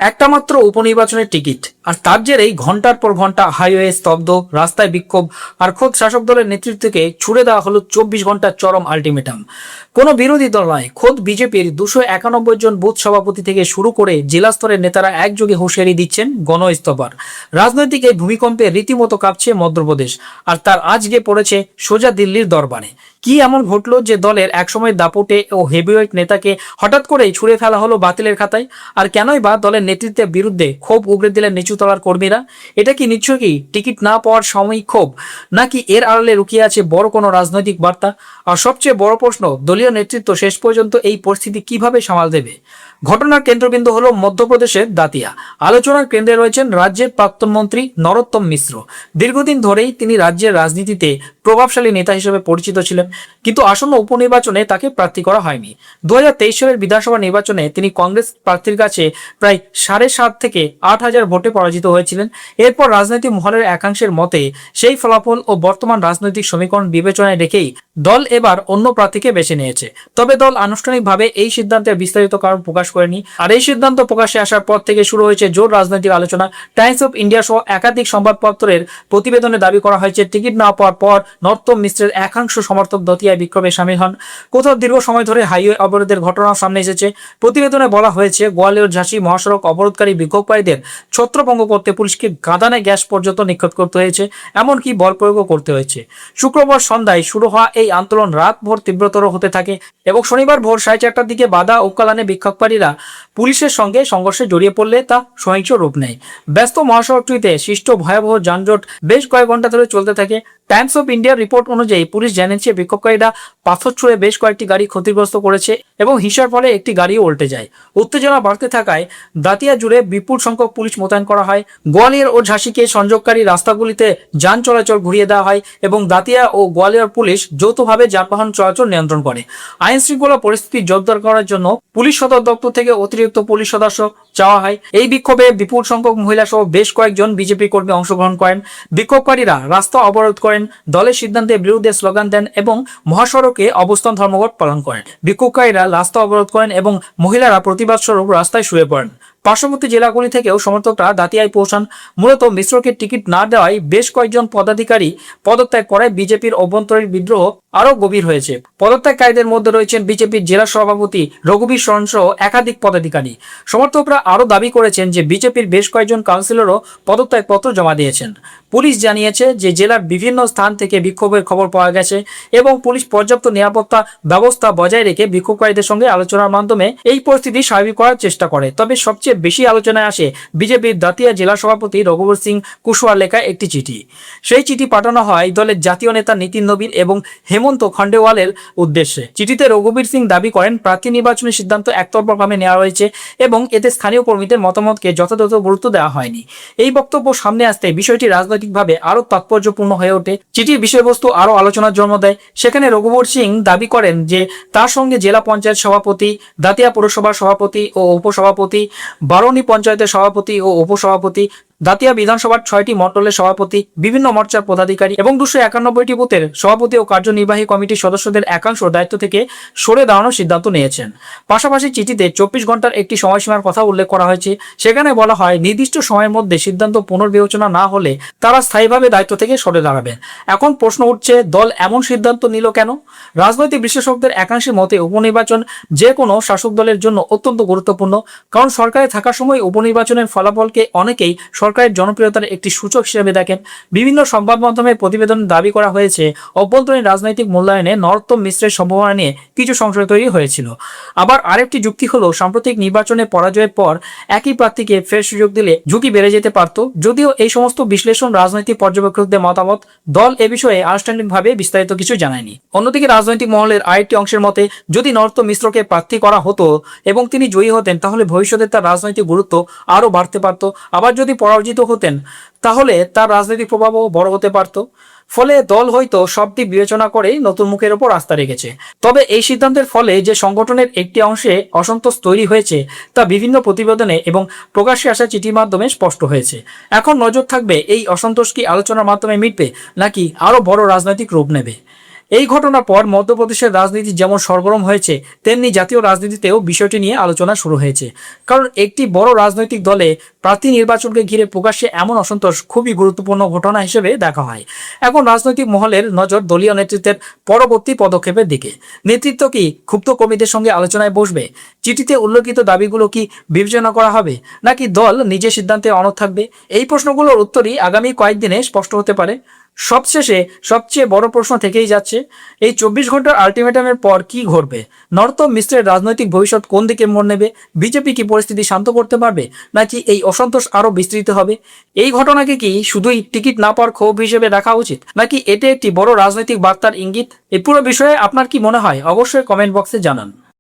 একটা মাত্র উপনির্বাচনের টিকিট, আর তার জেরেই ঘন্টার পর ঘন্টা হাইওয়ে স্তব্ধ, রাস্তায় বিক্ষোভ, আর খোদ শাসক দলের নেতৃত্বকে ছুড়ে দেওয়া হলো 24 ঘন্টার চরম আলটিমেটাম। কোনো বিরোধী দল নয়, খোদ বিজেপির 291 জন বুথ সভাপতি থেকে শুরু করে জেলা স্তরের নেতারা একযোগে হুঁশিয়ারি দিচ্ছেন গণ ইস্তফার। রাজনৈতিক এই ভূমিকম্পে রীতিমতো কাঁপছে মধ্যপ্রদেশ, আর তার আজকে পড়েছে সোজা দিল্লির দরবারে। কি এমন ঘটলো যে দলের একসময় দাপটে ও হেভিওয়েট নেতাকে হঠাৎ করেই ছুড়ে ফেলা হলো বাতিলের খাতায়? আর কেনই বা দলের নেতৃত্বের বিরুদ্ধে ক্ষোভ উগরে দিলেন নিচুতলার কর্মীরা? এটা কি নিশ্চয়ই টিকিট না পাওয়ার সাময়িক ক্ষোভ, নাকি এর আড়ালে লুকিয়ে আছে বড় কোনো রাজনৈতিক বার্তা? আর সবচেয়ে বড় প্রশ্ন, দলীয় নেতৃত্ব শেষ পর্যন্ত এই পরিস্থিতি কিভাবে সামাল দেবে? ঘটনার কেন্দ্রবিন্দু হলো মধ্যপ্রদেশের দাতিয়া। আলোচনার কেন্দ্রে রয়েছেন রাজ্যের প্রাক্তন মন্ত্রী নরোত্তম মিশ্র। দীর্ঘদিন ধরেই তিনি রাজ্যের রাজনীতিতে প্রভাবশালী নেতা হিসেবে পরিচিত ছিলেন, কিন্তু আসন্ন উপনির্বাচনে তাকে প্রার্থী করা হয়নি। 2023 সালের বিধানসভা নির্বাচনে তিনি কংগ্রেস প্রার্থীর কাছে প্রায় 7.5 থেকে 8,000 ভোটে পরাজিত হয়েছিলেন। এরপর রাজনৈতিক মহলের একাংশের মতে সেই ফলাফল ও বর্তমান রাজনৈতিক সমীকরণ বিবেচনায় রেখেই দল এবার অন্য প্রার্থীকে বেছে নিয়েছে। তবে দল আনুষ্ঠানিকভাবে এই সিদ্ধান্তের বিস্তারিত কারণ প্রকাশ করেনি। আর এই সিদ্ধান্ত প্রকাশে আসার পর থেকে শুরু হয়েছে জোর রাজনৈতিক আলোচনা। টাইমস অফ ইন্ডিয়া সহ একাধিক সংবাদপত্রের প্রতিবেদনে দাবি করা হয়েছে, টিকিট না পাওয়ার পর নরোত্তম মিশ্রের একাংশ সমর্থক দতিয়ায় বিক্ষোভে সামিল হন। কোথাও দীর্ঘ সময় ধরে হাইওয়ে অবরোধের ঘটনাও সামনে এসেছে। প্রতিবেদনে বলা হয়েছে, গোয়ালিয়র ঝাঁসি মহাসড়ক অবরোধকারী বিক্ষোভকারীদের ছত্রভঙ্গ করতে পুলিশকে গাদানে গ্যাস পর্যন্ত নিক্ষেপ করতে হয়েছে, এমনকি বল প্রয়োগও করতে হয়েছে। শুক্রবার সন্ধ্যায় শুরু হওয়া এই আন্দোলন রাত ভোর তীব্রতর হতে থাকে এবং শনিবার ভোর 4:30টার দিকে বাধা উক্কালানে বিক্ষোভকারীরা পুলিশের সঙ্গে সংঘর্ষে জড়িয়ে পড়লে তা সহিংস রূপ নেয়। ব্যস্ত মহাসড়কটিতে সৃষ্ট ভয়াবহ যানজট বেশ কয়েক ঘন্টা ধরে চলতে থাকে। টাইমস অফ ইন্ডিয়ার রিপোর্ট অনুযায়ী পুলিশ জানিয়েছে, বিক্ষোভকারীরা পাথর ছুঁড়ে বেশ কয়েকটি গাড়ি ক্ষতিগ্রস্ত করেছে এবং হিংসার ফলে একটি গাড়িও উল্টে যায়। উত্তেজনা বাড়তে থাকায় দাতিয়া জুড়ে বিপুল সংখ্যক পুলিশ মোতায়েন করা হয়। গোয়ালিয়র ও ঝাঁসিকে সংযোগকারী রাস্তাগুলিতে যান চলাচল ঘুরিয়ে দেওয়া হয় এবং দাতিয়া ও গোয়ালিয়র পুলিশ যৌথভাবে যানবাহন চলাচল নিয়ন্ত্রণ করে। আইন শৃঙ্খলা পরিস্থিতি জোরদার করার জন্য পুলিশ সদর দপ্তর থেকে অতিরিক্ত পুলিশ সদস্য চাওয়া হয়। এই বিক্ষোভে বিপুল সংখ্যক মহিলা সহ বেশ কয়েকজন বিজেপি কর্মী অংশগ্রহণ করেন। বিক্ষোভকারীরা রাস্তা অবরোধ করেন, দলের সিদ্ধান্তের বিরুদ্ধে স্লোগান দেন এবং মহাসড়কে অবস্থান ধর্মঘট পালন করেন। বিক্ষোভকারীরা রাস্তা অবরোধ করেন এবং মহিলারা প্রতিবাদ স্বরূপ রাস্তায় শুয়ে পড়েন। পার্শ্ববর্তী জেলাগুলি থেকেও সমর্থকরা দাতিয়ায় পৌঁছান। মূলত মিশ্রকে টিকিট না দেওয়ায় বেশ কয়েকজন পদাধিকারী পদত্যাগ করায় বিজেপির অভ্যন্তরীণ বিদ্রোহ আরো গভীর হয়েছে। পদত্যাগকারীদের মধ্যে রয়েছেন বিজেপির জেলা সভাপতি রঘুবীর শরণ সহ একাধিক পদাধিকারী। সমর্থকরা আরো দাবি করেছেন যে বিজেপির বেশ কয়েকজন কাউন্সিলরও পদত্যাগপত্র জমা দিয়েছেন। পুলিশ জানিয়েছে যে জেলার বিভিন্ন স্থান থেকে বিক্ষোভের খবর পাওয়া গেছে এবং পুলিশ পর্যাপ্ত নিরাপত্তা ব্যবস্থা বজায় রেখে বিক্ষোভকারীদের সঙ্গে আলোচনার মাধ্যমে এই পরিস্থিতি স্বাভাবিক করার চেষ্টা করে। তবে সবচেয়ে বেশি আলোচনায় আসে বিজেপির দাতিয়া জেলা সভাপতি রঘুবীর সিং কুশওয়ার লেখা একটি চিঠি। সেই চিঠি পাঠানো হয় দলের জাতীয় নেতা নীতিন নবীন এবং হেমন্ত খন্ডেওয়ালের উদ্দেশ্যে। চিঠিতে রঘুবীর সিং দাবি করেন, প্রার্থী নির্বাচনের সিদ্ধান্ত একতরফাভাবে নেওয়া হয়েছে এবং এতে স্থানীয় কর্মীদের মতামতকে যথাযথ গুরুত্ব দেওয়া হয়নি। এই বক্তব্য সামনে আসতে বিষয়টি রাজনৈতিকভাবে আরো তাৎপর্যপূর্ণ হয়ে ওঠে। চিঠির বিষয়বস্তু আরো আলোচনার জন্ম দেয়। সেখানে রঘুবীর সিং দাবি করেন যে তার সঙ্গে জেলা পঞ্চায়েত সভাপতি, দাতিয়া পৌরসভার সভাপতি ও উপসভাপতি, বারোনি পঞ্চায়েতের সভাপতি ও উপসভাপতি, দাতিয়া বিধানসভার 6টি মণ্ডলের সভাপতি, বিভিন্ন মোর্চার পদাধিকারী এবং 291টি বুথের সভাপতি ও কার্যনির্বাহী কমিটির সদস্যদের একাংশ দায়িত্ব থেকে সরে দাঁড়ানোর সিদ্ধান্ত নিয়েছেন। পাশাপাশি চিঠিতে 24 ঘন্টার একটি সময়সীমার কথা উল্লেখ করা হয়েছে। সেখানে বলা হয়, নির্দিষ্ট সময়ের মধ্যে সিদ্ধান্ত পুনর্বিবেচনা না হলে তারা স্থায়ীভাবে দায়িত্ব থেকে সরে দাঁড়াবেন। এখন প্রশ্ন উঠছে, দল এমন সিদ্ধান্ত নিল কেন? রাজনৈতিক বিশেষজ্ঞদের একাংশের মতে উপনির্বাচন যে কোনো শাসক দলের জন্য অত্যন্ত গুরুত্বপূর্ণ, কারণ সরকারে থাকার সময় উপনির্বাচনের ফলাফলকে অনেকেই সরকারের জনপ্রিয়তার একটি সূচক হিসেবে দেখেন। বিভিন্ন সংবাদ মাধ্যমে প্রতিবেদনে দাবি করা হয়েছে, অভ্যন্তরীণ রাজনৈতিক মূল্যায়নে নরোত্তম মিশ্রের সম্ভাবনা নিয়ে কিছু সংশয় তৈরি হয়েছিল। আবার আরেকটি যুক্তি হলো, সাম্প্রতিক নির্বাচনে পরাজয়ের পর একই প্রার্থীকে ফের সুযোগ দিলে ঝুঁকি বেড়ে যেতে পারত। যদিও এই সমস্ত বিশ্লেষণ রাজনৈতিক পর্যবেক্ষকদের মতামত, দল এ বিষয়ে আনুষ্ঠানিকভাবে বিস্তারিত কিছু জানায়নি। অন্যদিকে রাজনৈতিক মহলের আরেকটি অংশের মতে, যদি নরোত্তম মিশ্রকে প্রার্থী করা হতো এবং তিনি জয়ী হতেন, তাহলে ভবিষ্যতে তার রাজনৈতিক গুরুত্ব আরো বাড়তে পারত। আবার যদি পরাজিত হতেন, তাহলে তার রাজনৈতিক প্রভাবও বড় হতে পারত। ফলে দল হয়তো সব দিক বিবেচনা করেই নতুন মুখের ওপর আস্থা রেখেছে। তবে এই সিদ্ধান্তের ফলে যে সংগঠনের একটি অংশে অসন্তোষ তৈরি হয়েছে তা বিভিন্ন প্রতিবেদনে এবং প্রকাশ্যে আসা চিঠির মাধ্যমে স্পষ্ট হয়েছে। এখন নজর থাকবে, এই অসন্তোষ কি আলোচনার মাধ্যমে মিটবে নাকি আরো বড় রাজনৈতিক রূপ নেবে। এই ঘটনার পর মধ্যপ্রদেশের রাজনীতি যেমন সরগরম হয়েছে, তেমনি জাতীয় রাজনীতিতেও বিষয়টি নিয়ে আলোচনা শুরু হয়েছে। কারণ একটি বড় রাজনৈতিক দলে প্রার্থী নির্বাচনকে ঘিরে প্রকাশ্যে এমন অসন্তোষ খুবই গুরুত্বপূর্ণ ঘটনা হিসেবে দেখা হয়। এখন রাজনৈতিক মহলের নজর দলীয় নেতৃত্বের পরবর্তী পদক্ষেপের দিকে। নেতৃত্ব কি ক্ষুব্ধ কর্মীদের সঙ্গে আলোচনায় বসবে? চিঠিতে উল্লেখিত দাবিগুলো কি বিবেচনা করা হবে, নাকি দল নিজের সিদ্ধান্তে অনড় থাকবে? এই প্রশ্নগুলোর উত্তরই আগামী কয়েকদিনে স্পষ্ট হতে পারে। সবশেষে সবচেয়ে বড় প্রশ্ন থেকেই যাচ্ছে, এই 24 ঘন্টার আলটিমেটামের পর কি ঘটবে? নর্তম মিশ্রের রাজনৈতিক ভবিষ্যৎ কোন দিকে মোড় নেবে? বিজেপি কি পরিস্থিতি শান্ত করতে পারবে, নাকি এই অসন্তোষ আরো বিস্তৃত হবে? এই ঘটনাকে কি শুধুই টিকিট না পাওয়ার ক্ষোভ হিসেবে দেখা উচিত, নাকি এটি একটি বড় রাজনৈতিক বার্তার ইঙ্গিত? এই পুরো বিষয়ে আপনার কি মনে হয় অবশ্যই কমেন্ট বক্সে জানান।